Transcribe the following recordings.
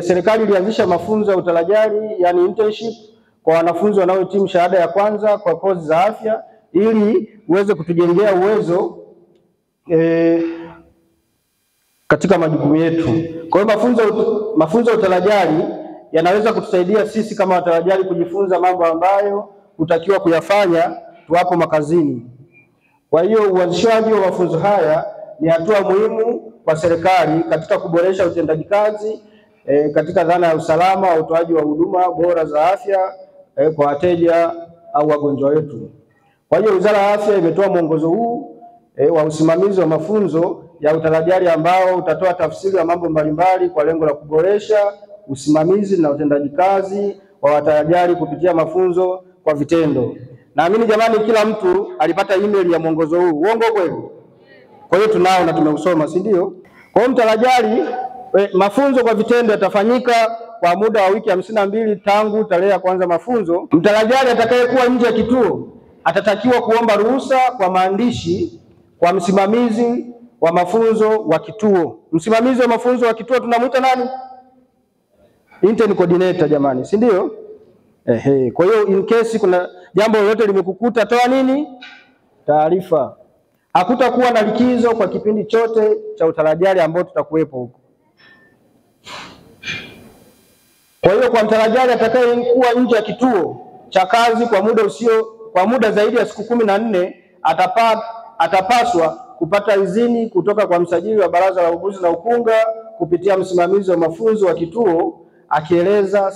serikali ilianzisha mafunzo ya utalajali, yani internship, kwa wanafunzi wanaohitimu shahada ya kwanza kwa kozi za afya, ili uweze kutujengea uwezo katika majukumu yetu. Kwa hiyo mafunzo ya utalajali yanaweza kutusaidia sisi kama watalajali kujifunza mambo ambayo hutakiwa kuyafanya tuwapo makazini. Kwa hiyo uanzishaji wa mafunzo haya ni hatua muhimu kwa serikali katika kuboresha utendaji kazi katika dhana ya usalama wa utoaji wa huduma bora za afya kwa wateja au wagonjwa wetu. Kwa hiyo Wizara ya Afya imetoa mwongozo huu wa usimamizi wa mafunzo ya utalajali ambao utatoa tafsiri ya mambo mbalimbali kwa lengo la kuboresha usimamizi na utendaji kazi wa watalajali kupitia mafunzo kwa vitendo. Naamini jamani, kila mtu alipata email ya mwongozo huu. Uongo kweli? Kwa hiyo tunao na tumeusoma, si ndio? Kwa hiyo mtalajali, mafunzo kwa vitendo yatafanyika kwa muda wa wiki 52 tangu tarehe ya kwanza mafunzo. Mtalajali atakayekuwa nje ya kituo atatakiwa kuomba ruhusa kwa maandishi kwa msimamizi wa mafunzo wa kituo. Msimamizi wa mafunzo wa kituo tunamuita nani? Intern coordinator jamani, si ndio? Kwa hiyo in case kuna jambo lolote limekukuta, toa nini? Taarifa. Hakutakuwa na likizo kwa kipindi chote cha utalajali ambao tutakuwepo huko. Kwa hiyo kwa mtalajali atakayekuwa nje ya kituo cha kazi kwa muda zaidi ya siku 14 atapaswa kupata idhini kutoka kwa msajili wa Baraza la Uuguzi na Ukunga kupitia msimamizi wa mafunzo wa kituo, akieleza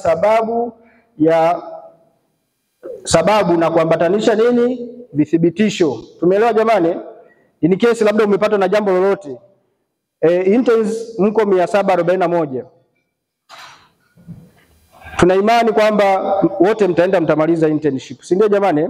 sababu na kuambatanisha nini? Vithibitisho. Tumeelewa jamani? In case labda umepata na jambo lolote. Interns mko 741. Tuna imani kwamba wote mtamaliza internship, si ndio jamani?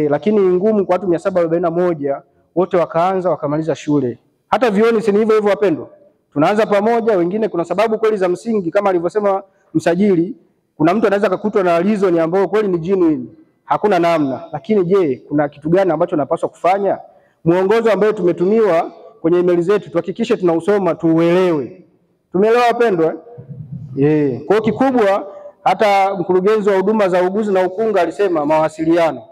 Lakini ngumu kwa watu 741 wote wakaanza wakamaliza shule. Hata vioni si hivyo hivyo wapendwa. Tunaanza pamoja, wengine kuna sababu kweli za msingi kama alivyosema msajili, kuna mtu anaweza kukutwa na reason ambayo kweli ni genuine, hakuna namna. Lakini je, kuna kitu gani ambacho napaswa kufanya? Muongozo ambao tumetumiwa kwenye email zetu tuhakikishe tunausoma, tuuelewe. Tumeelewa wapendwa? Kwa hiyo kikubwa, hata mkurugenzi wa huduma za uuguzi na ukunga alisema mawasiliano.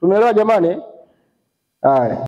Tumeelewa jamani? Haya.